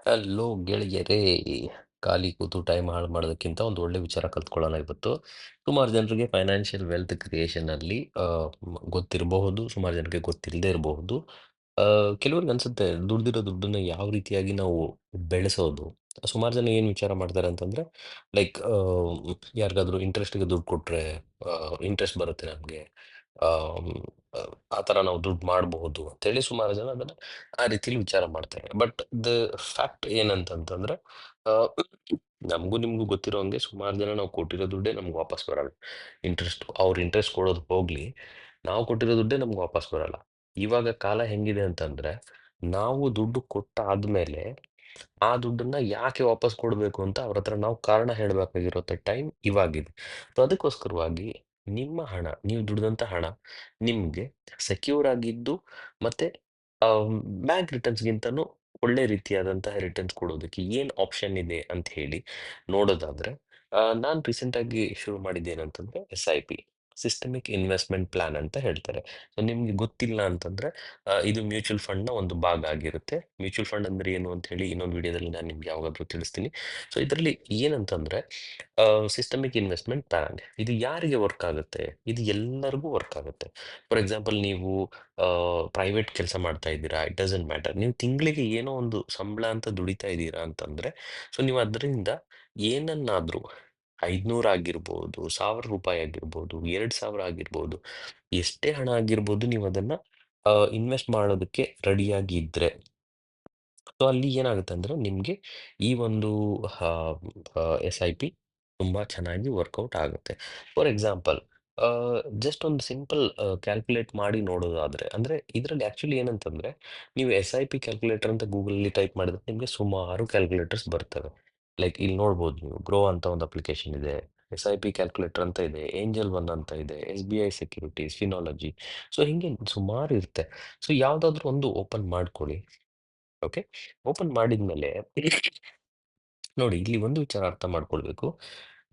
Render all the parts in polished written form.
Hello ಗೆಳೆಯರೇ! ಖಾಲಿ ಕೂತು ಟೈಮ್ ಹಾಳು ಮಾಡೋದಕ್ಕಿಂತ ಒಂದು ಒಳ್ಳೆ ವಿಚಾರ ಕಲ್ತ್ಕೊಳ್ಳೋಣ ಇವತ್ತು. ಸುಮಾರು ಜನರಿಗೆ ಫೈನಾನ್ಷಿಯಲ್ ವೆಲ್ತ್ ಕ್ರಿಯೇಷನಲ್ಲಿ ಗೊತ್ತಿರಬಹುದು, ಸುಮಾರು ಜನರಿಗೆ ಗೊತ್ತಿಲ್ಲದೆ ಇರಬಹುದು. ಕೆಲವ್ರಿಗೆ ಅನ್ಸುತ್ತೆ ದುಡ್ದಿರೋ ದುಡ್ಡನ್ನ ಯಾವ ರೀತಿಯಾಗಿ ನಾವು ಬೆಳೆಸೋದು? ಸುಮಾರು ಜನ ಏನು ವಿಚಾರ ಮಾಡ್ತಾರೆ ಅಂತಂದ್ರೆ, ಲೈಕ್ ಯಾರಿಗಾದ್ರೂ ಇಂಟ್ರೆಸ್ಟ್‌ಗೆ ದುಡ್ಡು ಕೊಟ್ರೆ ಇಂಟ್ರೆಸ್ಟ್ ಬರುತ್ತೆ ನಮ್ಗೆ. ಆಮ್, ಆ ಥರ ನಾವು ದುಡ್ಡು ಮಾಡಬಹುದು ಅಂತೇಳಿ ಸುಮಾರು ಜನ ಅದನ್ನ ಆ ರೀತಿಲಿ ವಿಚಾರ ಮಾಡ್ತಾರೆ. ಬಟ್ ದ ಫ್ಯಾಕ್ಟ್ ಏನಂತಂತಂದ್ರೆ, ಆ, ನಮಗೂ ನಿಮ್ಗೂ ಗೊತ್ತಿರೋ ಹಂಗೆ ಸುಮಾರು ಜನ ನಾವು ಕೊಟ್ಟಿರೋ ದುಡ್ಡೇ ನಮ್ಗೆ ವಾಪಸ್ ಬರಲ್ಲ. ಅವ್ರು ಇಂಟ್ರೆಸ್ಟ್ ಕೊಡೋದು ಹೋಗ್ಲಿ, ನಾವು ಕೊಟ್ಟಿರೋ ದುಡ್ಡೇ ನಮ್ಗೆ ವಾಪಸ್ ಬರಲ್ಲ. ಇವಾಗ ಕಾಲ ಹೆಂಗಿದೆ ಅಂತಂದ್ರೆ, ನಾವು ದುಡ್ಡು ಕೊಟ್ಟಾದ್ಮೇಲೆ ಆ ದುಡ್ಡನ್ನ ಯಾಕೆ ವಾಪಸ್ ಕೊಡ್ಬೇಕು ಅಂತ ಅವ್ರ ಹತ್ರ ನಾವು ಕಾರಣ ಹೇಳ್ಬೇಕಾಗಿರೋ ಟೈಮ್ ಇವಾಗಿದೆ. ಸೊ ಅದಕ್ಕೋಸ್ಕರವಾಗಿ ನಿಮ್ಮ ಹಣ, ನೀವು ದುಡ್ದಂತ ಹಣ ನಿಮ್ಗೆ ಸೆಕ್ಯೂರ್ ಆಗಿದ್ದು ಮತ್ತೆ ಬ್ಯಾಂಕ್ ರಿಟರ್ನ್ಸ್‌ಗಿಂತನೂ ಒಳ್ಳೆ ರೀತಿಯಾದಂತಹ ರಿಟರ್ನ್ಸ್ ಕೊಡೋದಕ್ಕೆ ಏನ್ ಆಪ್ಷನ್ ಇದೆ ಅಂತ ಹೇಳಿ ನೋಡೋದಾದ್ರೆ, ನಾನ್ ರೀಸೆಂಟ್ ಆಗಿ ಶುರು ಮಾಡಿದ್ದೇನಂತಂದ್ರೆ ಎಸ್-ಐ-ಪಿ, ಸಿಸ್ಟಮಿಕ್ ಇನ್ವೆಸ್ಟ್ಮೆಂಟ್ ಪ್ಲಾನ್ ಅಂತ ಹೇಳ್ತಾರೆ. ಸೊ ನಿಮ್ಗೆ ಗೊತ್ತಿಲ್ಲ ಅಂತಂದ್ರೆ, ಇದು ಮ್ಯೂಚುವಲ್ ಫಂಡ್‌ನ ಒಂದು ಭಾಗ ಆಗಿರುತ್ತೆ. ಮ್ಯೂಚುವಲ್ ಫಂಡ್ ಅಂದ್ರೆ ಏನು ಅಂತ ಹೇಳಿ ಇನ್ನೊಂದು ವಿಡಿಯೋದಲ್ಲಿ ನಾನು ನಿಮ್ಗೆ ಯಾವಾಗಾದ್ರೂ ತಿಳಿಸ್ತೀನಿ. ಸೊ ಇದರಲ್ಲಿ ಏನಂತಂದ್ರೆ, ಸಿಸ್ಟಮಿಕ್ ಇನ್ವೆಸ್ಟ್ಮೆಂಟ್ ಪ್ಲಾನ್ ಇದು ಯಾರಿಗೆ ವರ್ಕ್ ಆಗುತ್ತೆ? ಇದು ಎಲ್ಲರಿಗೂ ವರ್ಕ್ ಆಗುತ್ತೆ. ಫಾರ್ ಎಕ್ಸಾಂಪಲ್ ನೀವು ಪ್ರೈವೇಟ್ ಕೆಲಸ ಮಾಡ್ತಾ ಇದ್ದೀರಾ, ಇಟ್ ಡಸಂಟ್ ಮ್ಯಾಟರ್. ನೀವು ತಿಂಗಳಿಗೆ ಏನೋ ಒಂದು ಸಂಬಳ ಅಂತ ದುಡಿತಾ ಇದ್ದೀರಾ ಅಂತಂದ್ರೆ, ಸೊ ನೀವು ಅದರಿಂದ ಏನನ್ನಾದ್ರೂ 500 ಆಗಿರ್ಬೋದು, ₹1000 ಆಗಿರ್ಬೋದು, 2000 ಆಗಿರ್ಬೋದು, ಎಷ್ಟೇ ಹಣ ಆಗಿರ್ಬೋದು, ನೀವು ಅದನ್ನ ಇನ್ವೆಸ್ಟ್ ಮಾಡೋದಕ್ಕೆ ರೆಡಿಯಾಗಿ ಇದ್ರೆ, ಸೊ ಅಲ್ಲಿ ಏನಾಗುತ್ತೆ ಅಂದ್ರೆ ನಿಮ್ಗೆ ಈ ಒಂದು ಎಸ್-ಐ-ಪಿ ತುಂಬಾ ಚೆನ್ನಾಗಿ ವರ್ಕೌಟ್ ಆಗುತ್ತೆ. ಫಾರ್ ಎಕ್ಸಾಂಪಲ್, ಜಸ್ಟ್ ಒಂದು ಸಿಂಪಲ್ ಕ್ಯಾಲ್ಕುಲೇಟ್ ಮಾಡಿ ನೋಡೋದಾದ್ರೆ, ಅಂದ್ರೆ ಇದರಲ್ಲಿ ಆಕ್ಚುಲಿ ಏನಂತಂದ್ರೆ, ನೀವು ಎಸ್-ಐ-ಪಿ ಕ್ಯಾಲ್ಕುಲೇಟರ್ ಅಂತ ಗೂಗಲಲ್ಲಿ ಟೈಪ್ ಮಾಡಿದ್ರೆ ನಿಮ್ಗೆ ಸುಮಾರು ಕ್ಯಾಲ್ಕುಲೇಟರ್ಸ್ ಬರ್ತವೆ. ಲೈಕ್ ಇಲ್ಲಿ ನೋಡ್ಬೋದು ನೀವು ಗ್ರೋ ಅಂತ ಒಂದು ಅಪ್ಲಿಕೇಶನ್ ಇದೆ. ಎಸ್-ಐ-ಪಿ ಕ್ಯಾಲ್ಕುಲೇಟರ್ ಅಂತ ಇದೆ, ಏಂಜಲ್ ಒನ್ ಅಂತ ಇದೆ, ಎಸ್-ಬಿ-ಐ ಸೆಕ್ಯೂರಿಟೀಸ್, ಫಿನಾಲಜಿ. ಸೊ ಹಿಂಗೆ ಸುಮಾರು ಇರುತ್ತೆ. ಸೊ ಯಾವ್ದಾದ್ರು ಒಂದು ಓಪನ್ ಮಾಡ್ಕೊಳ್ಳಿ. ಓಕೆ. ಓಪನ್ ಮಾಡಿದ್ಮೇಲೆ ನೋಡಿ, ಇಲ್ಲಿ ಒಂದು ವಿಚಾರ ಅರ್ಥ ಮಾಡ್ಕೊಳ್ಬೇಕು.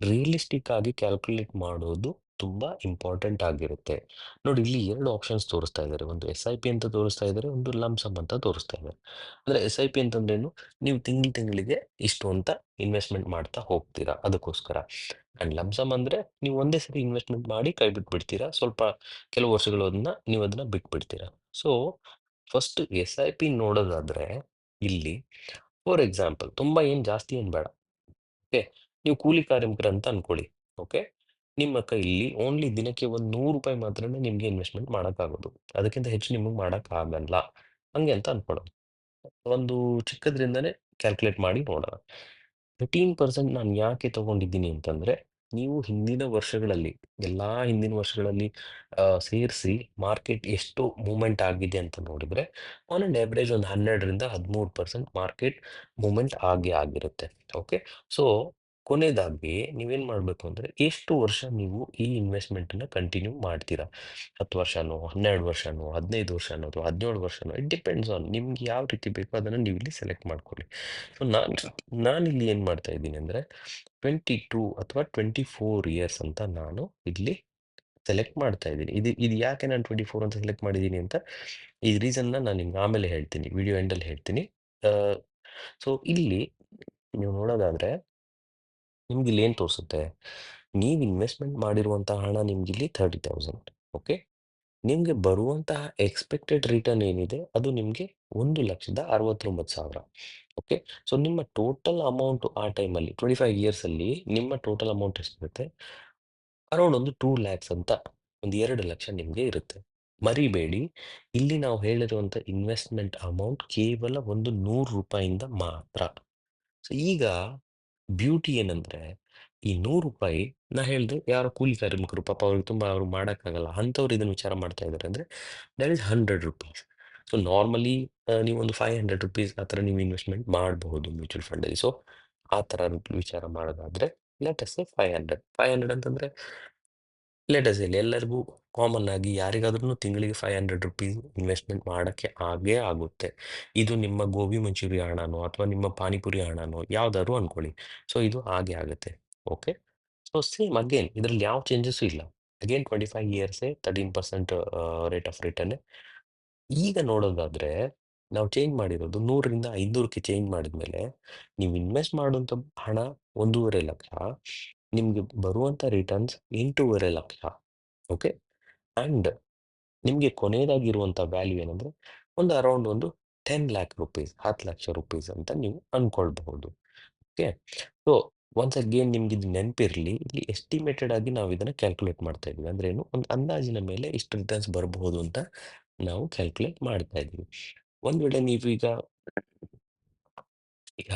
ರಿಯಲಿಸ್ಟಿಕ್ ಆಗಿ ಕ್ಯಾಲ್ಕುಲೇಟ್ ಮಾಡೋದು ತುಂಬಾ ಇಂಪಾರ್ಟೆಂಟ್ ಆಗಿರುತ್ತೆ. ನೋಡಿ, ಇಲ್ಲಿ 2 ಆಪ್ಷನ್ಸ್ ತೋರಿಸ್ತಾ ಇದ್ದಾರೆ. ಒಂದು ಎಸ್-ಐ-ಪಿ ಅಂತ ತೋರಿಸ್ತಾ ಇದ್ದಾರೆ, ಒಂದು ಲಂಪ್ ಅಂತ ತೋರಿಸ್ತಾ ಇದ್ದಾರೆ. ಅಂದ್ರೆ ಎಸ್-ಐ-ಪಿ ಅಂತಂದ್ರೇನು? ನೀವು ತಿಂಗಳಿಗೆ ಇಷ್ಟು ಅಂತ ಇನ್ವೆಸ್ಟ್ಮೆಂಟ್ ಮಾಡ್ತಾ ಹೋಗ್ತೀರಾ ಅದಕ್ಕೋಸ್ಕರ. ಅಂಡ್ ಲಂಪ್ ಅಂದ್ರೆ ನೀವು ಒಂದೇ ಸರಿ ಇನ್ವೆಸ್ಟ್ಮೆಂಟ್ ಮಾಡಿ ಕೈ ಬಿಟ್ಬಿಡ್ತೀರಾ. ಸ್ವಲ್ಪ ಕೆಲವು ವರ್ಷಗಳು ನೀವು ಅದನ್ನ ಬಿಟ್ಬಿಡ್ತೀರಾ. ಸೊ ಫಸ್ಟ್ ಎಸ್-ಐ-ಪಿ ನೋಡೋದಾದ್ರೆ ಇಲ್ಲಿ, ಫಾರ್ ಎಕ್ಸಾಂಪಲ್, ತುಂಬಾ ಜಾಸ್ತಿ ಏನ್ ಬೇಡ. ಓಕೆ. ನೀವು ಕೂಲಿ ಕಾರ್ಮಿಕರಂತ ಅನ್ಕೊಳ್ಳಿ. ಓಕೆ. ನಿಮ್ಮ ಕೈಲಿ ಓನ್ಲಿ ದಿನಕ್ಕೆ ಒಂದು ₹100 ಮಾತ್ರನೇ ನಿಮ್ಗೆ ಇನ್ವೆಸ್ಟ್ಮೆಂಟ್ ಮಾಡಕ್ಕಾಗೋದು. ಅದಕ್ಕಿಂತ ಹೆಚ್ಚು ನಿಮಗೆ ಮಾಡಕ್ಕಾಗಲ್ಲ. ಹಂಗೆ ಅಂತ ಅನ್ಕೊಳ್ಳೋಣ. ಒಂದು ಚಿಕ್ಕದ್ರಿಂದನೇ ಕ್ಯಾಲ್ಕುಲೇಟ್ ಮಾಡಿ ನೋಡೋಣ. 13% ನಾನು ಯಾಕೆ ತಗೊಂಡಿದ್ದೀನಿ ಅಂತಂದ್ರೆ, ನೀವು ಹಿಂದಿನ ವರ್ಷಗಳಲ್ಲಿ, ಎಲ್ಲಾ ಹಿಂದಿನ ವರ್ಷಗಳಲ್ಲಿ ಸೇರಿಸಿ ಮಾರ್ಕೆಟ್ ಎಷ್ಟು ಮೂವ್‌ಮೆಂಟ್ ಆಗಿದೆ ಅಂತ ನೋಡಿದ್ರೆ, ಆನ್ ಆನ್ ಎವರೇಜ್ ಒಂದು 12ರಿಂದ 13% ಮಾರ್ಕೆಟ್ ಮೂವ್‌ಮೆಂಟ್ ಆಗೇ ಆಗಿರುತ್ತೆ. ಓಕೆ. ಸೊ ಕೊನೆಯದಾಗಿ ನೀವೇನ್ ಮಾಡ್ಬೇಕು ಅಂದ್ರೆ, ಎಷ್ಟು ವರ್ಷ ನೀವು ಈ ಇನ್ವೆಸ್ಟ್‌ಮೆಂಟನ್ನ ಕಂಟಿನ್ಯೂ ಮಾಡ್ತೀರಾ? 10 ವರ್ಷನೋ, 12 ವರ್ಷನೋ, 15 ವರ್ಷನೋ, ಅಥವಾ 17 ವರ್ಷನೋ, ಇಟ್ ಡಿಪೆಂಡ್ಸ್ ಆನ್ ನಿಮ್ಗೆ ಯಾವ ರೀತಿ ಬೇಕೋ ಅದನ್ನ ನೀವು ಇಲ್ಲಿ ಸೆಲೆಕ್ಟ್ ಮಾಡ್ಕೊಳ್ಳಿ. ಸೊ ನಾನಿಲ್ಲಿ ಏನ್ ಮಾಡ್ತಾ ಇದ್ದೀನಿ ಅಂದ್ರೆ, 22 ಅಥವಾ 24 ಇಯರ್ಸ್ ಅಂತ ನಾನು ಇಲ್ಲಿ ಸೆಲೆಕ್ಟ್ ಮಾಡ್ತಾ ಇದ್ದೀನಿ. ಇದು ಯಾಕೆ ನಾನು 24 ಅಂತ ಸೆಲೆಕ್ಟ್ ಮಾಡಿದ್ದೀನಿ ಅಂತ, ಈ ರೀಸನ್‌ನ ನಾನು ನಿಮ್ಗೆ ಆಮೇಲೆ ಹೇಳ್ತೀನಿ. ವಿಡಿಯೋ ಎಂಡಲ್ಲಿ ಹೇಳ್ತೀನಿ. ಆಹ್, ಸೊ ಇಲ್ಲಿ ನೀವು ನೋಡೋದಾದ್ರೆ ನಿಮ್ಗಿಲ್ಲಿ ಏನ್ ತೋರಿಸುತ್ತೆ? ನೀವು ಇನ್ವೆಸ್ಟ್‌ಮೆಂಟ್ ಮಾಡಿರುವಂತಹ ಹಣ ನಿಮ್ಗಿಲ್ಲಿ 30,000. ಓಕೆ. ನಿಮ್ಗೆ ಬರುವಂತಹ ಎಕ್ಸ್‌ಪೆಕ್ಟೆಡ್ ರಿಟರ್ನ್ ಏನಿದೆ ಅದು ನಿಮ್ಗೆ 1,69,000. ಓಕೆ. ಸೊ ನಿಮ್ಮ ಟೋಟಲ್ ಅಮೌಂಟ್ ಆ ಟೈಮಲ್ಲಿ 25 ಇಯರ್ಸ್ ಅಲ್ಲಿ ನಿಮ್ಮ ಟೋಟಲ್ ಅಮೌಂಟ್ ಎಷ್ಟಿರುತ್ತೆ? ಅರೌಂಡ್ ಒಂದು 2 ಲ್ಯಾಕ್ಸ್ ಅಂತ, ಒಂದು 2 ಲಕ್ಷ ನಿಮ್ಗೆ ಇರುತ್ತೆ. ಮರಿಬೇಡಿ, ಇಲ್ಲಿ ನಾವು ಹೇಳಿರುವಂತ ಇನ್ವೆಸ್ಟ್‌ಮೆಂಟ್ ಅಮೌಂಟ್ ಕೇವಲ ಒಂದು ₹100 ಇಂದ ಮಾತ್ರ. ಸೊ ಈಗ ಬ್ಯೂಟಿ ಏನಂದ್ರೆ, ಈ ₹100 ನಾ ಹೇಳ್ದೆ ಯಾರೋ ಕೂಲಿ ಕಾರ್ಮಿಕರು, ಪಾಪ ಅವ್ರಿಗೆ ತುಂಬಾ ಅವ್ರು ಮಾಡಕ್ಕಾಗಲ್ಲ. ಅಂಥವ್ರು ಇದನ್ನ ವಿಚಾರ ಮಾಡ್ತಾ ಇದ್ದಾರೆ ಅಂದ್ರೆ, ದಟ್ ಈಸ್ ₹100. ಸೊ ನಾರ್ಮಲಿ ನೀವು ಒಂದು ₹500 ಆ ಥರ ನೀವು ಇನ್ವೆಸ್ಟ್‌ಮೆಂಟ್ ಮಾಡಬಹುದು ಮ್ಯೂಚುವಲ್ ಫಂಡಲ್ಲಿ. ಸೊ ಆ ಥರ ವಿಚಾರ ಮಾಡೋದಾದ್ರೆ ಲೆಟ್ ಅಸ್ ಸೇ 500. 500 ಅಂತಂದ್ರೆ ಲೆಟ್ ಅಸ್ ಸೇ ಎಲ್ಲರಿಗೂ ಕಾಮನ್ ಆಗಿ ಯಾರಿಗಾದ್ರೂ ತಿಂಗಳಿಗೆ ₹500 ಇನ್ವೆಸ್ಟ್‌ಮೆಂಟ್ ಮಾಡಕ್ಕೆ ಆಗೇ ಆಗುತ್ತೆ. ಇದು ನಿಮ್ಮ ಗೋಬಿ ಮಂಚೂರಿ ಹಣನೋ ಅಥವಾ ನಿಮ್ಮ ಪಾನಿಪುರಿ ಹಣನೋ ಯಾವ್ದಾದ್ರು ಅನ್ಕೊಳ್ಳಿ. ಸೊ ಇದು ಆಗೇ ಆಗುತ್ತೆ. ಓಕೆ. ಸೊ ಸೇಮ್ ಅಗೇನ್ ಇದ್ರಲ್ಲಿ ಯಾವ ಚೇಂಜಸ್ಸು ಇಲ್ಲ. Again 25 ಇಯರ್ಸೇ 13% rate of return. ಈಗ ನೋಡೋದಾದ್ರೆ ನಾವು ಚೇಂಜ್ ಮಾಡಿರೋದು 100ರಿಂದ 500ಕ್ಕೆ ಚೇಂಜ್ ಮಾಡಿದ್ಮೇಲೆ, ನೀವು ಇನ್ವೆಸ್ಟ್ ಮಾಡುವಂಥ ಹಣ 1,50,000 ನಿಮ್ಗೆ ಬರುವಂಥ ರಿಟರ್ನ್ಸ್ 8,50,000. ಓಕೆ. ಆ್ಯಂಡ್ ನಿಮಗೆ ಕೊನೆಯದಾಗಿರುವಂಥ ವ್ಯಾಲ್ಯೂ ಏನಂದ್ರೆ ಒಂದು ಅರೌಂಡ್ ಒಂದು 10,00,000 ರುಪೀಸ್, 10,00,000 ರೂಪೀಸ್ ಅಂತ ನೀವು ಅನ್ಕೊಳ್ಬಹುದು. ಓಕೆ. ಸೊ ಒನ್ಸ್ ಅಗೇನ್ ನಿಮ್ಗೆ ಇದು ನೆನಪಿರ್ಲಿ, ಇಲ್ಲಿ ಎಸ್ಟಿಮೇಟೆಡ್ ಆಗಿ ನಾವು ಇದನ್ನ ಕ್ಯಾಲ್ಕುಲೇಟ್ ಮಾಡ್ತಾ ಇದ್ವಿ. ಅಂದ್ರೆ ಏನು, ಒಂದು ಅಂದಾಜಿನ ಮೇಲೆ ಇಷ್ಟು ರಿಟರ್ನ್ಸ್ ಬರಬಹುದು ಅಂತ ನಾವು ಕ್ಯಾಲ್ಕುಲೇಟ್ ಮಾಡ್ತಾ ಇದ್ವಿ. ಒಂದ್ ವೇಳೆ ನೀವು ಈಗ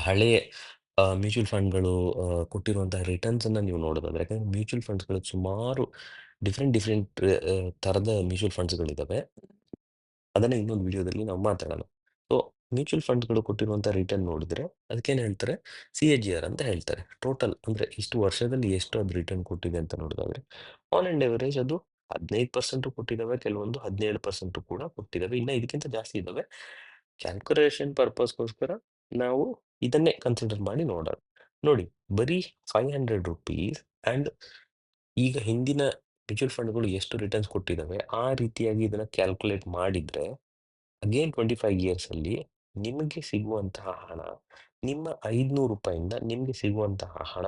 ಹಳೆಯ ಮ್ಯೂಚುವಲ್ ಫಂಡ್ಗಳು ಕೊಟ್ಟಿರುವಂತಹ ರಿಟರ್ನ್ಸ್ ಅನ್ನ ನೀವು ನೋಡೋದಾದ್ರೆ, ಯಾಕಂದ್ರೆ ಮ್ಯೂಚುವಲ್ ಫಂಡ್ಸ್ಗಳು ಸುಮಾರು ಡಿಫ್ರೆಂಟ್ ಡಿಫ್ರೆಂಟ್ ತರದ ಮ್ಯೂಚುವಲ್ ಫಂಡ್ಸ್ಗಳಿದಾವೆ. ಅದನ್ನ ಇನ್ನೊಂದು ವಿಡಿಯೋದಲ್ಲಿ ನಾವು ಮಾತಾಡೋಣ. ಸೊ ಮ್ಯೂಚುವಲ್ ಫಂಡ್ಸ್ಗಳು ಕೊಟ್ಟಿರುವಂಥ ರಿಟರ್ನ್ ನೋಡಿದ್ರೆ ಅದಕ್ಕೇನು ಹೇಳ್ತಾರೆ, CAGR ಅಂತ ಹೇಳ್ತಾರೆ. ಟೋಟಲ್ ಅಂದ್ರೆ ಇಷ್ಟು ವರ್ಷದಲ್ಲಿ ಎಷ್ಟು ಅದು ರಿಟರ್ನ್ ಕೊಟ್ಟಿದೆ ಅಂತ ನೋಡಿದ್ರೆ ಆನ್ ಅಂಡ್ ಎವರೇಜ್ ಅದು 15% ಕೊಟ್ಟಿದ್ದಾವೆ, ಕೆಲವೊಂದು 17% ಕೂಡ ಕೊಟ್ಟಿದ್ದಾವೆ, ಇನ್ನು ಇದಕ್ಕಿಂತ ಜಾಸ್ತಿ ಇದ್ದಾವೆ. ಕ್ಯಾಲ್ಕುಲೇಷನ್ ಪರ್ಪಸ್ಗೋಸ್ಕರ ನಾವು ಇದನ್ನೇ ಕನ್ಸಿಡರ್ ಮಾಡಿ ನೋಡೋಣ. ನೋಡಿ, ಬರೀ 500 ರುಪೀಸ್ ಆ್ಯಂಡ್ ಈಗ ಹಿಂದಿನ ಮ್ಯೂಚುವಲ್ ಫಂಡ್ಗಳು ಎಷ್ಟು ರಿಟರ್ನ್ಸ್ ಕೊಟ್ಟಿದ್ದಾವೆ ಆ ರೀತಿಯಾಗಿ ಇದನ್ನ ಕ್ಯಾಲ್ಕುಲೇಟ್ ಮಾಡಿದ್ರೆ ಅಗೇನ್ 25 ಇಯರ್ಸ್ ಅಲ್ಲಿ ನಿಮಗೆ ಸಿಗುವಂತಹ ಹಣ, ನಿಮ್ಮ 500 ರೂಪಾಯಿಂದ ನಿಮಗೆ ಸಿಗುವಂತಹ ಹಣ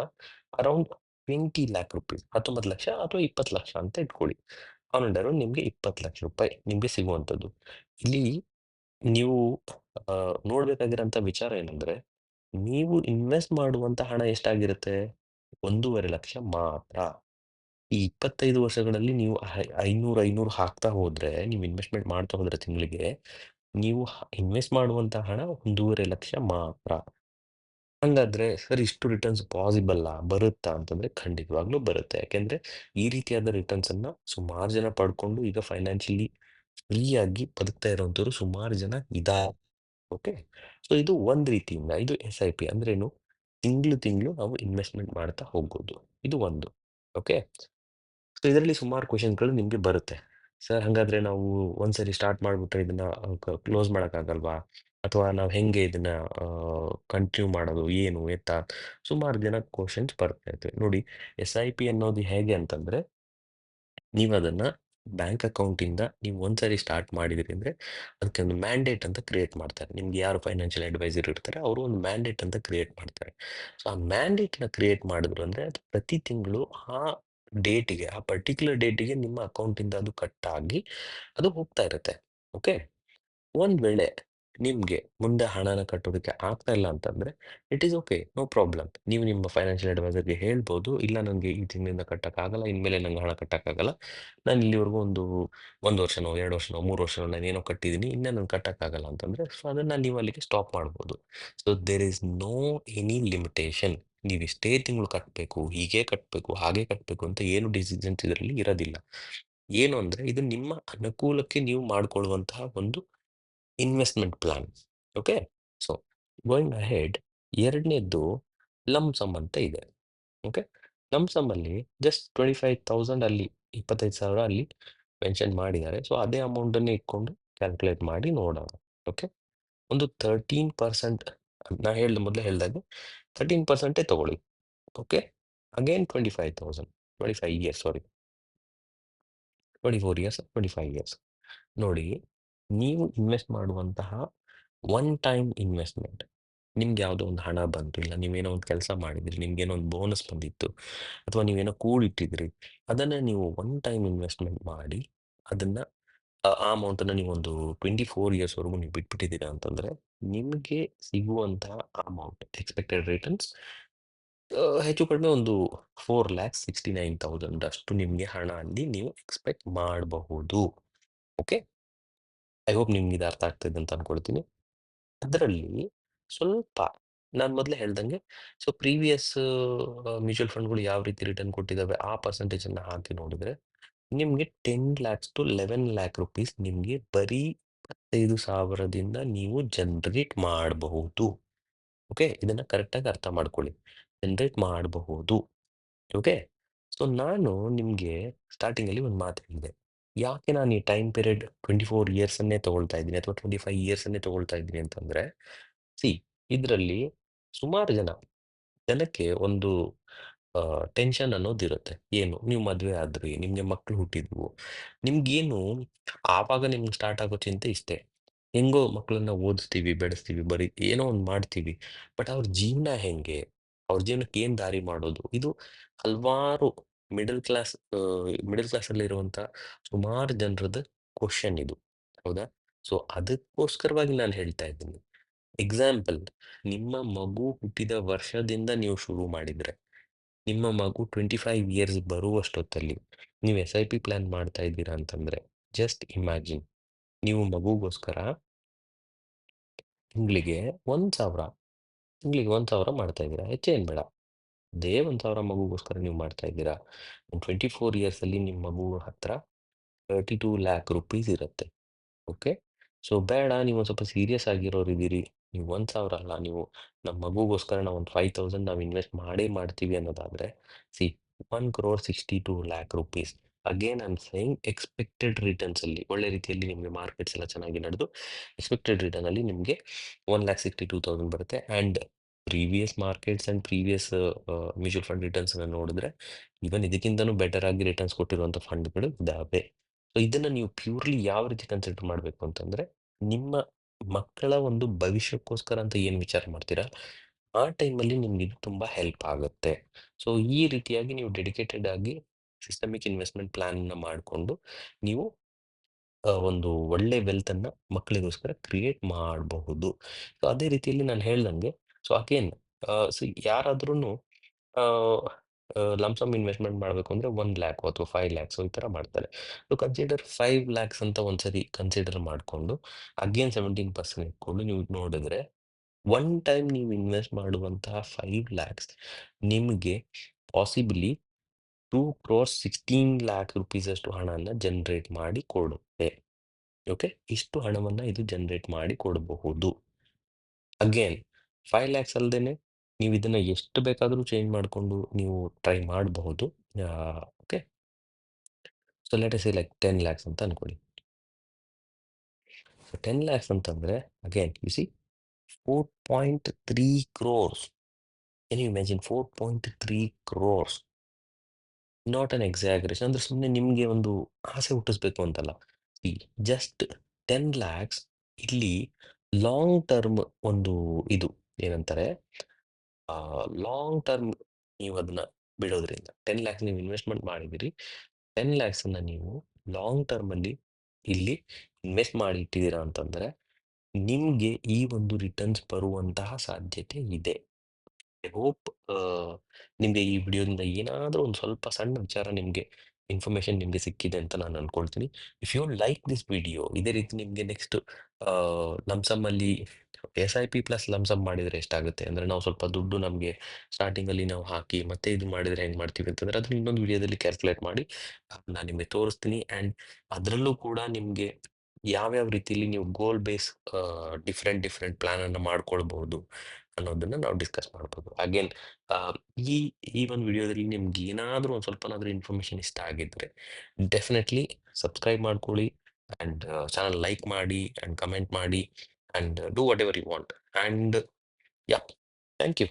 ಅರೌಂಡ್ 20,00,000 ರುಪೀಸ್, 19 ಲಕ್ಷ ಅಥವಾ 20 ಲಕ್ಷ ಅಂತ ಇಟ್ಕೊಳ್ಳಿ. ಅರೌಂಡ್ ನಿಮಗೆ 20 ಲಕ್ಷ ರೂಪಾಯಿ ನಿಮಗೆ ಸಿಗುವಂಥದ್ದು. ಇಲ್ಲಿ ನೀವು ನೋಡ್ಬೇಕಾಗಿರೋಂಥ ವಿಚಾರ ಏನಂದ್ರೆ, ನೀವು ಇನ್ವೆಸ್ಟ್ ಮಾಡುವಂತ ಹಣ ಎಷ್ಟಾಗಿರುತ್ತೆ? 1,50,000 ಮಾತ್ರ. ಈ 25 ವರ್ಷಗಳಲ್ಲಿ ನೀವು 500, 500 ಹಾಕ್ತಾ ಹೋದ್ರೆ, ನೀವು ಇನ್ವೆಸ್ಟ್‌ಮೆಂಟ್ ಮಾಡ್ತಾ ಹೋದ್ರೆ ತಿಂಗಳಿಗೆ, ನೀವು ಇನ್ವೆಸ್ಟ್ ಮಾಡುವಂತ ಹಣ 1,50,000 ಮಾತ್ರ. ಹಂಗಾದ್ರೆ ಸರ್ ಇಷ್ಟು ರಿಟರ್ನ್ಸ್ ಪಾಸಿಬಲ್ಲಾ? ಬರುತ್ತಾ? ಅಂತಂದ್ರೆ ಖಂಡಿತವಾಗ್ಲೂ ಬರುತ್ತೆ. ಯಾಕೆಂದ್ರೆ ಈ ರೀತಿಯಾದ ರಿಟರ್ನ್ಸ್ ಅನ್ನ ಸುಮಾರು ಜನ ಪಡ್ಕೊಂಡು ಈಗ ಫೈನಾನ್ಷಿಯಲಿ ಫ್ರೀ ಆಗಿ ಬದುಕ್ತಾ ಇರುವಂತವ್ರು ಸುಮಾರು ಜನ ಇದ್ದಾರೆ. ಓಕೆ. ಸೊ ಇದು ಒಂದ್ ರೀತಿಯಿಂದ ಇದು SIP ಅಂದ್ರೇನು? ತಿಂಗಳು ತಿಂಗಳು ನಾವು ಇನ್ವೆಸ್ಟ್‌ಮೆಂಟ್ ಮಾಡ್ತಾ ಹೋಗೋದು. ಇದು ಒಂದು. ಓಕೆ. ಸೊ ಇದರಲ್ಲಿ ಸುಮಾರು ಕ್ವೆಷನ್ಸ್‌ಗಳು ನಿಮ್ಗೆ ಬರುತ್ತೆ. ಸರ್ ಹಂಗಾದ್ರೆ ನಾವು ಒಂದ್ಸರಿ ಸ್ಟಾರ್ಟ್ ಮಾಡ್ಬಿಟ್ರೆ ಇದನ್ನ ಕ್ಲೋಸ್ ಮಾಡಕ್ಕಾಗಲ್ವಾ? ಅಥವಾ ನಾವು ಹೆಂಗೆ ಇದನ್ನ ಕಂಟಿನ್ಯೂ ಮಾಡೋದು? ಏನು ಎತ್ತ? ಸುಮಾರು ಜನ ಕ್ವೆಷನ್ಸ್ ಬರ್ತಾ ಇರ್ತವೆ. ನೋಡಿ, SIP ಅನ್ನೋದು ಹೇಗೆ ಅಂತಂದ್ರೆ, ನೀವದನ್ನ ಬ್ಯಾಂಕ್ ಅಕೌಂಟಿಂದ ನೀವು ಒಂದ್ಸರಿ ಸ್ಟಾರ್ಟ್ ಮಾಡಿದ್ರಿ ಅಂದ್ರೆ, ಅದಕ್ಕೆ ಒಂದು ಮ್ಯಾಂಡೇಟ್ ಅಂತ ಕ್ರಿಯೇಟ್ ಮಾಡ್ತಾರೆ. ನಿಮ್ಗೆ ಯಾರು ಫೈನಾನ್ಷಿಯಲ್ ಅಡ್ವೈಸರ್ ಇರ್ತಾರೆ, ಅವರು ಒಂದು ಮ್ಯಾಂಡೇಟ್ ಅಂತ ಕ್ರಿಯೇಟ್ ಮಾಡ್ತಾರೆ. ಸೊ ಆ ಮ್ಯಾಂಡೇಟ್‌ನ ಕ್ರಿಯೇಟ್ ಮಾಡಿದ್ರು ಅಂದ್ರೆ, ಅದು ಪ್ರತಿ ತಿಂಗಳು ಆ ಡೇಟಿಗೆ, ಆ ಪರ್ಟಿಕ್ಯುಲರ್ ಡೇಟಿಗೆ ನಿಮ್ಮ ಅಕೌಂಟಿಂದ ಅದು ಕಟ್ ಆಗಿ ಅದು ಹೋಗ್ತಾ ಇರುತ್ತೆ. ಓಕೆ. ಒಂದ್ ವೇಳೆ ನಿಮ್ಗೆ ಮುಂದೆ ಹಣನ ಕಟ್ಟೋದಕ್ಕೆ ಆಗ್ತಾ ಇಲ್ಲ ಅಂತಂದ್ರೆ, it is okay, no problem. ನೀವು ನಿಮ್ಮ ಫೈನಾನ್ಷಿಯಲ್ ಅಡ್ವೈಸರ್‌ಗೆ ಹೇಳ್ಬೋದು, "ಇಲ್ಲ ನನಗೆ ಈ ತಿಂಗಳಿಂದ ಕಟ್ಟಕ್ಕಾಗಲ್ಲ, ಇನ್ಮೇಲೆ ನಂಗೆ ಹಣ ಕಟ್ಟಕ್ಕಾಗಲ್ಲ. ನಾನು ಇಲ್ಲಿವರೆಗೂ ಒಂದು 1 ವರ್ಷನೋ, 2 ವರ್ಷನೋ, 3 ವರ್ಷನೋ ನಾನೇನೋ ಕಟ್ಟಿದ್ದೀನಿ. ಇನ್ನ ನಾನು ಕಟ್ಟಕ್ಕಾಗಲ್ಲ" ಅಂತಂದ್ರೆ, ಸೊ ಅದನ್ನ ನೀವು ಅಲ್ಲಿಗೆ ಸ್ಟಾಪ್ ಮಾಡ್ಬೋದು. So there is no any limitation. ನೀವು ಇಷ್ಟೇ ತಿಂಗಳು ಕಟ್ಟಬೇಕು, ಹೀಗೆ ಕಟ್ಟಬೇಕು, ಹಾಗೆ ಕಟ್ಟಬೇಕು ಅಂತ ಏನು ಡಿಸಿಷನ್ಸ್ ಇದರಲ್ಲಿ ಇರೋದಿಲ್ಲ. ಏನು ಅಂದ್ರೆ, ಇದು ನಿಮ್ಮ ಅನುಕೂಲಕ್ಕೆ ನೀವು ಮಾಡ್ಕೊಳ್ಳುವಂತಹ ಒಂದು investment plan. Okay. So going ahead, ಎರಡನೇದ್ದು ಲಂಪ್ ಸಮ್ ಅಂತ ಇದೆ. ಓಕೆ. ಲಂಪ್ ಸಮ್ ಅಲ್ಲಿ ಜಸ್ಟ್ 25,000 ಅಲ್ಲಿ 25,000 ಅಲ್ಲಿ ಮೆನ್ಷನ್ ಮಾಡಿದ್ದಾರೆ. ಸೊ ಅದೇ ಅಮೌಂಟ್ ಅನ್ನೇ ಇಟ್ಕೊಂಡು ಕ್ಯಾಲ್ಕುಲೇಟ್ ಮಾಡಿ ನೋಡೋಣ. ಓಕೆ. ಒಂದು 13% ಮೊದಲೇ ಹೇಳ್ದಾಗೆ 13% ತಗೊಳ್ಳಿ. ಓಕೆ. ಅಗೇನ್ 25,000, 25 ಇಯರ್ಸ್ ಸಾರಿ, 24 ಇಯರ್ಸ್, 25 ಇಯರ್ಸ್. ನೋಡಿ, ನೀವು ಇನ್ವೆಸ್ಟ್ ಮಾಡುವಂತಹ ಒನ್ ಟೈಮ್ ಇನ್ವೆಸ್ಟ್‌ಮೆಂಟ್. ನಿಮ್ಗೆ ಯಾವುದೋ ಒಂದು ಹಣ ಬಂತು, ಇಲ್ಲ ನೀವೇನೋ ಒಂದು ಕೆಲಸ ಮಾಡಿದ್ರಿ, ನಿಮ್ಗೇನೋ ಒಂದು ಬೋನಸ್ ಬಂದಿತ್ತು, ಅಥವಾ ನೀವೇನೋ ಕೂಡಿಟ್ಟಿದ್ರಿ. ಅದನ್ನ ನೀವು ಒನ್ ಟೈಮ್ ಇನ್ವೆಸ್ಟ್‌ಮೆಂಟ್ ಮಾಡಿ, ಅದನ್ನ ಆ ಅಮೌಂಟನ್ನ ನೀವೊಂದು 24 ಇಯರ್ಸ್‌ವರೆಗೂ ನೀವು ಬಿಟ್ಬಿಟ್ಟಿದ್ದೀರಾ ಅಂತಂದ್ರೆ, ನಿಮ್ಗೆ ಸಿಗುವಂತಹ ಅಮೌಂಟ್ ಎಕ್ಸ್‌ಪೆಕ್ಟೆಡ್ ರಿಟರ್ನ್ಸ್ ಹೆಚ್ಚು ಕಡಿಮೆ ಒಂದು 4,69,000 ಅಷ್ಟು ನಿಮ್ಗೆ ಹಣ ಅಲ್ಲಿ ನೀವು ಎಕ್ಸ್‌ಪೆಕ್ಟ್ ಮಾಡಬಹುದು. ಓಕೆ. ಐ ಹೋಪ್ ನಿಮ್ಗೆ ಇದು ಅರ್ಥ ಆಗ್ತಿದೆ ಅಂತ ಅನ್ಕೊಳ್ತೀನಿ. ಅದರಲ್ಲಿ ಸ್ವಲ್ಪ ನಾನು ಮೊದಲೇ ಹೇಳ್ದಂಗೆ, ಸೊ ಪ್ರೀವಿಯಸ್ ಮ್ಯೂಚುವಲ್ ಫಂಡ್‌ಗಳು ಯಾವ ರೀತಿ ರಿಟರ್ನ್ ಕೊಟ್ಟಿದ್ದಾವೆ ಆ ಪರ್ಸೆಂಟೇಜ್ ಅನ್ನ ಹಾಕಿ ನೋಡಿದ್ರೆ, ನಿಮ್ಗೆ 10,00,000 ಟು 11,00,000 ರುಪೀಸ್ ನಿಮ್ಗೆ ಬರೀ 25,000ದಿಂದ ನೀವು ಜನರೇಟ್ ಮಾಡಬಹುದು. ಓಕೆ. ಇದನ್ನ ಕರೆಕ್ಟಾಗಿ ಅರ್ಥ ಮಾಡ್ಕೊಳ್ಳಿ. ಜನರೇಟ್ ಮಾಡಬಹುದು. ಓಕೆ. ಸೊ ನಾನು ನಿಮ್ಗೆ ಸ್ಟಾರ್ಟಿಂಗಲ್ಲಿ ಒಂದು ಮಾತು ಹೇಳಿದೆ. ಯಾಕೆ ನಾನು ಈ ಟೈಮ್ ಪೀರಿಯಡ್ 24 ಇಯರ್ಸ್ ಅನ್ನೇ ತಗೊಳ್ತಾ ಇದ್ದೀನಿ ಅಥವಾ 25 ಇಯರ್ಸ್ ಅನ್ನೇ ತಗೊಳ್ತಾ ಇದ್ದೀನಿ ಅಂತಂದ್ರೆ, ಸಿ ಇದರಲ್ಲಿ ಸುಮಾರು ಜನಕ್ಕೆ ಒಂದು ಟೆನ್ಷನ್ ಅನ್ನೋದಿರುತ್ತೆ. ಏನು, ನೀವು ಮದುವೆ ಆದ್ರಿ, ನಿಮ್ಗೆ ಮಕ್ಳು ಹುಟ್ಟಿದ್ವು. ನಿಮ್ಗೇನು ಆವಾಗ ನಿಮ್ಗೆ ಸ್ಟಾರ್ಟ್ ಆಗೋ ಚಿಂತೆ ಇಷ್ಟೇ. ಹೆಂಗೋ ಮಕ್ಕಳನ್ನ ಓದಿಸ್ತೀವಿ, ಬೆಳೆಸ್ತೀವಿ, ಬರೀ ಏನೋ ಒಂದು ಮಾಡ್ತೀವಿ. ಬಟ್ ಅವ್ರ ಜೀವನ ಹೆಂಗೆ? ಅವ್ರ ಜೀವನಕ್ಕೆ ಏನ್ ದಾರಿ ಮಾಡೋದು? ಇದು ಹಲವಾರು ಮಿಡಲ್ ಕ್ಲಾಸಲ್ಲಿರುವಂಥ ಸುಮಾರು ಜನರದ್ದು ಕ್ವಶ್ಚನ್ ಇದು. ಹೌದಾ? ಸೊ ಅದಕ್ಕೋಸ್ಕರವಾಗಿ ನಾನು ಹೇಳ್ತಾ ಇದ್ದೀನಿ. ಎಕ್ಸಾಂಪಲ್, ನಿಮ್ಮ ಮಗು ಹುಟ್ಟಿದ ವರ್ಷದಿಂದ ನೀವು ಶುರು ಮಾಡಿದ್ರೆ, ನಿಮ್ಮ ಮಗು 25 ಇಯರ್ಸ್ ಬರುವಷ್ಟೊತ್ತಲ್ಲಿ ನೀವು SIP ಪ್ಲಾನ್ ಮಾಡ್ತಾ ಇದ್ದೀರಾ ಅಂತಂದ್ರೆ, ಜಸ್ಟ್ ಇಮ್ಯಾಜಿನ್, ನೀವು ಮಗುಗೋಸ್ಕರ ತಿಂಗಳಿಗೆ 1,000 ತಿಂಗಳಿಗೆ 1,000 ಮಾಡ್ತಾ ಇದ್ದೀರಾ. ಹೆಚ್ಚೇನ್ ಬೇಡ. ಅದೇ 1,000 ಮಗುಗೋಸ್ಕರ ನೀವು ಮಾಡ್ತಾ ಇದ್ದೀರಾ. 24 ಇಯರ್ಸಲ್ಲಿ ನಿಮ್ಮ ಮಗು ಹತ್ರ 32 ಲ್ಯಾಕ್ ರೂಪೀಸ್ ಇರುತ್ತೆ. ಓಕೆ. ಸೊ ಬೇಡ, ನೀವು ಒಂದು ಸ್ವಲ್ಪ ಸೀರಿಯಸ್ ಆಗಿರೋರಿದ್ದೀರಿ. ನೀವು 1,000 ಅಲ್ಲ, ನೀವು ನಮ್ಮ ಮಗುಗೋಸ್ಕರ ನಾವು ಒಂದು 5,000 ನಾವು ಇನ್ವೆಸ್ಟ್ ಮಾಡೇ ಮಾಡ್ತೀವಿ ಅನ್ನೋದಾದ್ರೆ, C 1,62 lac rupees. Again I am saying expected returns ಅಲ್ಲಿ ಒಳ್ಳೆ ರೀತಿಯಲ್ಲಿ ನಿಮಗೆ ಮಾರ್ಕೆಟ್ಸ್ ಎಲ್ಲ ಚೆನ್ನಾಗಿ ನಡೆದು ಎಕ್ಸ್ಪೆಕ್ಟೆಡ್ ರಿಟರ್ನ್ ಅಲ್ಲಿ ನಿಮಗೆ 1,62,000 ಬರುತ್ತೆ. And previous markets and previous mutual fund returns ನೋಡಿದ್ರೆ ಇವನ್ ಇದಕ್ಕಿಂತನೂ ಬೆಟರ್ ಆಗಿ ರಿಟರ್ನ್ಸ್ ಕೊಟ್ಟಿರುವಂಥ ಫಂಡ್ಗಳು ಇದಾವೆ. ಸೊ ಇದನ್ನ ನೀವು ಪ್ಯೂರ್ಲಿ ಯಾವ ರೀತಿ ಕನ್ಸಿಡರ್ ಮಾಡಬೇಕು ಅಂತಂದ್ರೆ, ನಿಮ್ಮ ಮಕ್ಕಳ ಒಂದು ಭವಿಷ್ಯಕ್ಕೋಸ್ಕರ ಅಂತ ಏನು ವಿಚಾರ ಮಾಡ್ತೀರಾ, ಆ ಟೈಮಲ್ಲಿ ನಿಮ್ಗೆ ಇದು ತುಂಬಾ ಹೆಲ್ಪ್ ಆಗುತ್ತೆ. ಸೊ ಈ ರೀತಿಯಾಗಿ ನೀವು ಡೆಡಿಕೇಟೆಡ್ ಆಗಿ ಸಿಸ್ಟಮಿಕ್ ಇನ್ವೆಸ್ಟ್ಮೆಂಟ್ ಪ್ಲಾನ್ ಮಾಡಿಕೊಂಡು ನೀವು ಒಂದು ಒಳ್ಳೆ ವೆಲ್ತ್ ಅನ್ನ ಮಕ್ಕಳಿಗೋಸ್ಕರ ಕ್ರಿಯೇಟ್ ಮಾಡಬಹುದು. ಸೊ ಅದೇ ರೀತಿಯಲ್ಲಿ ನಾನು ಹೇಳ್ದಂಗೆ, ಸೊ ಅಗೇನ್, ಸೊ ಯಾರಾದ್ರೂ ಲಂಪ್ ಸಮ್ ಇನ್ವೆಸ್ಟ್ಮೆಂಟ್ ಮಾಡಬೇಕು ಅಂದ್ರೆ 1 ಲ್ಯಾಕ್ ಅಥವಾ 5 ಲ್ಯಾಕ್ಸ್ ಈ ತರ ಮಾಡ್ತಾರೆ. ಸೊ ಕನ್ಸಿಡರ್ 5 ಲ್ಯಾಕ್ಸ್ ಅಂತ ಒಂದ್ಸರಿ ಕನ್ಸಿಡರ್ ಮಾಡಿಕೊಂಡು ಅಗೇನ್ 17% ಇಟ್ಕೊಂಡು ನೀವು ನೋಡಿದ್ರೆ, ಒನ್ ಟೈಮ್ ನೀವು ಇನ್ವೆಸ್ಟ್ ಮಾಡುವಂತಹ 5 ಲ್ಯಾಕ್ಸ್ ನಿಮಗೆ ಪಾಸಿಬಲಿ 2,16 ಲ್ಯಾಕ್ ರೂಪೀಸ್ ಅಷ್ಟು ಹಣನ ಜನರೇಟ್ ಮಾಡಿ ಕೊಡುತ್ತೆ. ಓಕೆ, ಇಷ್ಟು ಹಣವನ್ನ ಇದು ಜನರೇಟ್ ಮಾಡಿ ಕೊಡಬಹುದು. ಅಗೇನ್ 5 ಲ್ಯಾಕ್ಸ್ ಅಲ್ದೇನೆ ನೀವು ಇದನ್ನ ಎಷ್ಟು ಬೇಕಾದರೂ ಚೇಂಜ್ ಮಾಡಿಕೊಂಡು ನೀವು ಟ್ರೈ ಮಾಡಬಹುದು. Okay, so let us say like 10 lakhs ಅಂತ ಅನ್ಕೊಳ್ಳಿ. ಸೊ 10 ಲ್ಯಾಕ್ಸ್ ಅಂತಂದ್ರೆ again U C 4.3 crores. Can you imagine 4.3 crores? Not an exaggeration. ಅಂದ್ರೆ ಸುಮ್ಮನೆ ನಿಮಗೆ ಒಂದು ಆಸೆ ಹುಟ್ಟಿಸ್ಬೇಕು ಅಂತಲ್ಲ. ಈ ಜಸ್ಟ್ 10 ಲ್ಯಾಕ್ಸ್ ಇಲ್ಲಿ ಲಾಂಗ್ ಟರ್ಮ್ ಒಂದು ಇದು ಏನಂತಾರೆ, ಲಾಂಗ್ ಟರ್ಮ್ ನೀವು ಅದನ್ನ ಬಿಡೋದ್ರಿಂದ 10 ಲ್ಯಾಕ್ಸ್ ನೀವು ಇನ್ವೆಸ್ಟ್ಮೆಂಟ್ ಮಾಡಿದಿರಿ. 10 ಲ್ಯಾಕ್ಸ್ ಅನ್ನ ನೀವು ಲಾಂಗ್ ಟರ್ಮ್ ಅಲ್ಲಿ ಇಲ್ಲಿ ಇನ್ವೆಸ್ಟ್ ಮಾಡಿ ಇಟ್ಟಿದ್ದೀರಾ ಅಂತಂದ್ರೆ ನಿಮ್ಗೆ ಈ ಒಂದು ರಿಟರ್ನ್ಸ್ ಬರುವಂತಹ ಸಾಧ್ಯತೆ ಇದೆ. ಐ ಹೋಪ್ ನಿಮಗೆ ಈ ವಿಡಿಯೋದಿಂದ ಏನಾದರೂ ಒಂದು ಸ್ವಲ್ಪ ಸಣ್ಣ ವಿಚಾರ ನಿಮಗೆ ಇನ್ಫಾರ್ಮೇಶನ್ ನಿಮಗೆ ಸಿಕ್ಕಿದೆ ಅಂತ ನಾನು ಅನ್ಕೊಳ್ತೀನಿ. If you like this video, ಇದೇ ರೀತಿ ನಿಮಗೆ ನೆಕ್ಸ್ಟ್ ಲಮ್ಸಮ್ ಅಲ್ಲಿ SIP ಪ್ಲಸ್ ಲಮ್ಸಮ್ ಮಾಡಿದ್ರೆ ಎಷ್ಟಾಗುತ್ತೆ ಅಂದ್ರೆ, ನಾವು ಸ್ವಲ್ಪ ದುಡ್ಡು ನಮಗೆ ಸ್ಟಾರ್ಟಿಂಗ್ ಅಲ್ಲಿ ನಾವು ಹಾಕಿ ಮತ್ತೆ ಇದು ಮಾಡಿದ್ರೆ ಹೆಂಗ್ ಮಾಡ್ತೀವಿ ಅಂತಂದ್ರೆ, ಅದನ್ನ ಇನ್ನೊಂದು ವಿಡಿಯೋದಲ್ಲಿ ಕ್ಯಾಲ್ಕುಲೇಟ್ ಮಾಡಿ ನಾನು ನಿಮಗೆ ತೋರಿಸ್ತೀನಿ. ಆ್ಯಂಡ್ ಅದರಲ್ಲೂ ಕೂಡ ನಿಮಗೆ ಯಾವ್ಯಾವ ರೀತಿಯಲ್ಲಿ ನೀವು ಗೋಲ್ ಬೇಸ್ ಡಿಫ್ರೆಂಟ್ ಡಿಫ್ರೆಂಟ್ ಪ್ಲಾನ್ ಅನ್ನು ಮಾಡ್ಕೊಳ್ಬಹುದು ಅನ್ನೋದನ್ನ ನಾವು ಡಿಸ್ಕಸ್ ಮಾಡ್ಬೋದು. ಅಗೇನ್, ಈ ಈ ಒಂದು ವಿಡಿಯೋದಲ್ಲಿ ನಿಮ್ಗೆ ಏನಾದರೂ ಒಂದು ಸ್ವಲ್ಪನಾದ್ರೂ ಇನ್ಫಾರ್ಮೇಶನ್ ಇಷ್ಟ ಆಗಿದ್ರೆ ಡೆಫಿನೆಟ್ಲಿ ಸಬ್ಸ್ಕ್ರೈಬ್ ಮಾಡ್ಕೊಳ್ಳಿ. ಆ್ಯಂಡ್ ಚಾನಲ್ ಲೈಕ್ ಮಾಡಿ ಆ್ಯಂಡ್ ಕಮೆಂಟ್ ಮಾಡಿ and do whatever you want. And yeah, thank you.